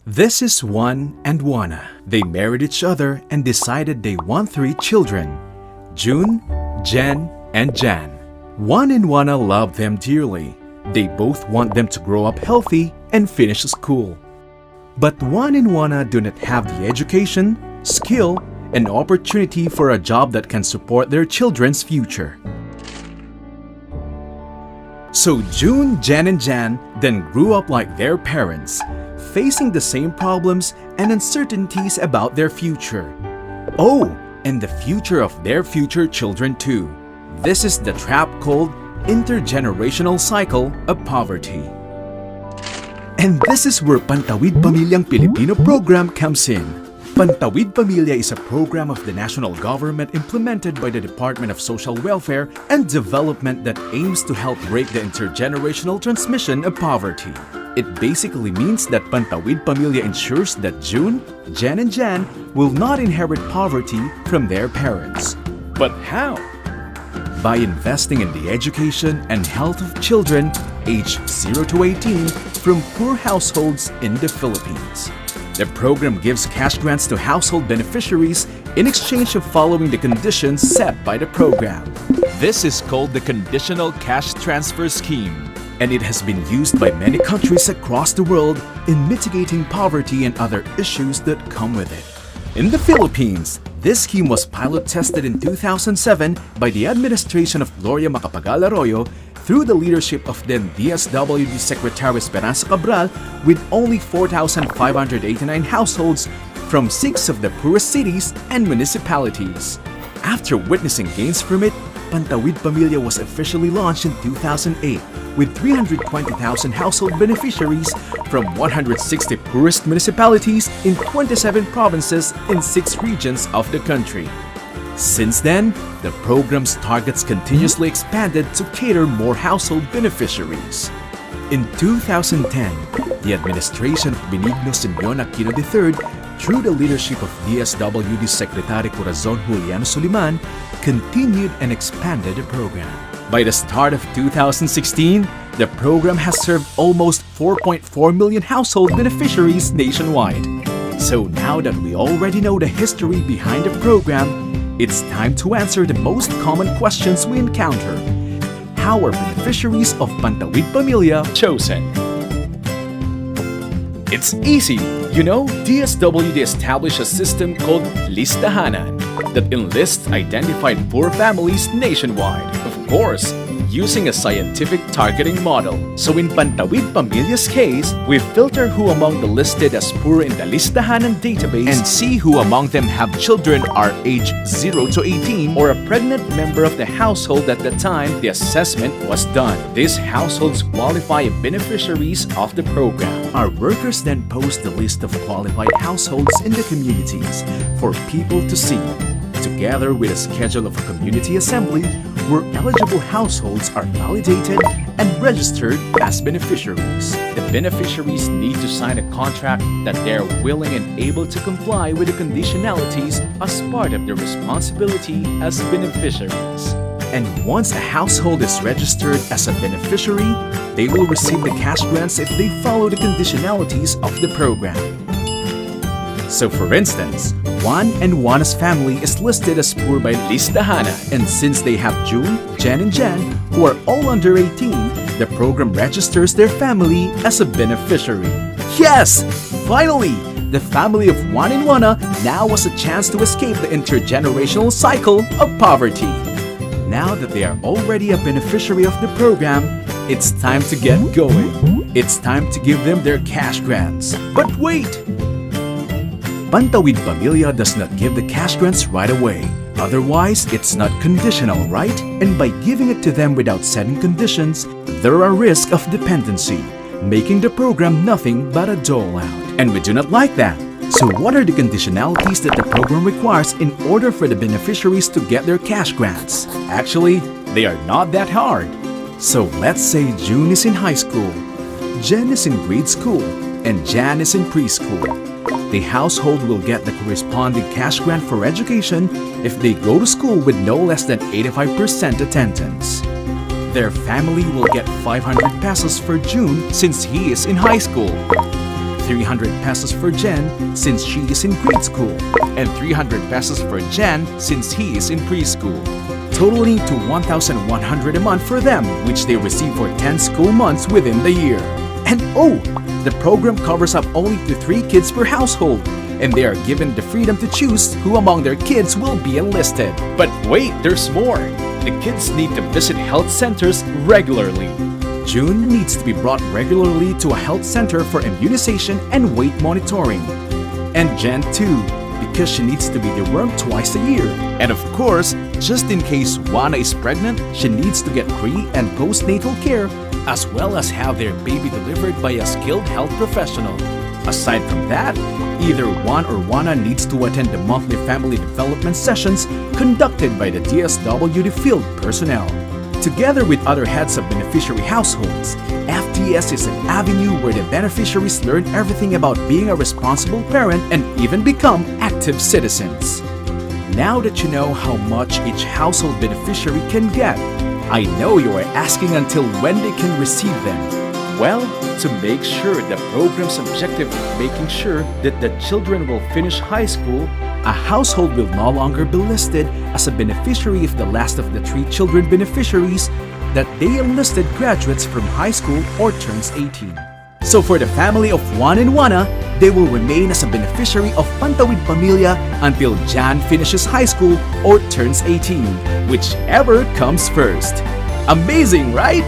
This is Juan and Juana. They married each other and decided they want 3 children: June, Jen, and Jan. Juan and Juana love them dearly. They both want them to grow up healthy and finish school. But Juan and Juana do not have the education, skill, and opportunity for a job that can support their children's future. So June, Jen, and Jan then grew up like their parents, facing the same problems and uncertainties about their future. Oh, and the future of their future children too. This is the trap called intergenerational cycle of poverty. And this is where Pantawid Pamilyang Pilipino program comes in. Pantawid Pamilya is a program of the national government implemented by the Department of Social Welfare and Development that aims to help break the intergenerational transmission of poverty. It basically means that Pantawid Pamilya ensures that June, Jen, and Jan will not inherit poverty from their parents. But how? By investing in the education and health of children aged 0 to 18 from poor households in the Philippines. The program gives cash grants to household beneficiaries in exchange of following the conditions set by the program. This is called the Conditional Cash Transfer Scheme, and it has been used by many countries across the world in mitigating poverty and other issues that come with it. In the Philippines, this scheme was pilot tested in 2007 by the administration of Gloria Macapagal Arroyo through the leadership of then DSWD Secretary Esperanza Cabral, with only 4,589 households from 6 of the poorest cities and municipalities. After witnessing gains from it, Pantawid Pamilya was officially launched in 2008 with 320,000 household beneficiaries from 160 poorest municipalities in 27 provinces in 6 regions of the country. Since then, the program's targets continuously expanded to cater more household beneficiaries. In 2010, the administration of Benigno Simeon Aquino III, through the leadership of DSWD Secretary Corazon Juliano Soliman, continued and expanded the program. By the start of 2016, the program has served almost 4.4 million household beneficiaries nationwide. So now that we already know the history behind the program, it's time to answer the most common questions we encounter. How are beneficiaries of Pantawid Pamilya chosen? It's easy. You know, DSWD established a system called Listahanan that enlists identified poor families nationwide. Of course, using a scientific targeting model. So in Pantawid Pamilya's case, we filter who among the listed as poor in the Listahanan database and see who among them have children are aged 0 to 18 or a pregnant member of the household at the time the assessment was done. These households qualify as beneficiaries of the program. Our workers then post the list of qualified households in the communities for people to see, together with a schedule of a community assembly where eligible households are validated and registered as beneficiaries. The beneficiaries need to sign a contract that they are willing and able to comply with the conditionalities as part of their responsibility as beneficiaries. And once a household is registered as a beneficiary, they will receive the cash grants if they follow the conditionalities of the program. So for instance, Juan and Juana's family is listed as poor by Listahanan, and since they have June, Jen, and Jan, who are all under 18, the program registers their family as a beneficiary. Yes! Finally! The family of Juan and Juana now has a chance to escape the intergenerational cycle of poverty. Now that they are already a beneficiary of the program, it's time to get going. It's time to give them their cash grants. But wait! Pantawid Pamilya does not give the cash grants right away. Otherwise, it's not conditional, right? And by giving it to them without setting conditions, there are risks of dependency, making the program nothing but a dole-out. And we do not like that. So what are the conditionalities that the program requires in order for the beneficiaries to get their cash grants? Actually, they are not that hard. So let's say June is in high school, Jen is in grade school, and Jan is in preschool. The household will get the corresponding cash grant for education if they go to school with no less than 85% attendance. Their family will get 500 pesos for June since he is in high school, 300 pesos for Jen since she is in grade school, and 300 pesos for Jan since he is in preschool, totaling to 1,100 a month for them, which they receive for 10 school months within the year. And oh, the program covers up only to 3 kids per household, and they are given the freedom to choose who among their kids will be enlisted. But wait, there's more! The kids need to visit health centers regularly. June needs to be brought regularly to a health center for immunization and weight monitoring. And Jen too, because she needs to be dewormed twice a year. And of course, just in case Juana is pregnant, she needs to get pre- and postnatal care, as well as have their baby delivered by a skilled health professional. Aside from that, either Juan or Juana needs to attend the monthly family development sessions conducted by the DSWD field personnel. Together with other heads of beneficiary households, FDS is an avenue where the beneficiaries learn everything about being a responsible parent and even become active citizens. Now that you know how much each household beneficiary can get, I know you are asking until when they can receive them. Well, to make sure the program's objective of making sure that the children will finish high school, a household will no longer be listed as a beneficiary if the last of the 3 children beneficiaries that they enlisted graduates from high school or turns 18. So for the family of Juan and Juana, they will remain as a beneficiary of Pantawid Pamilya until Jan finishes high school or turns 18, whichever comes first. Amazing, right?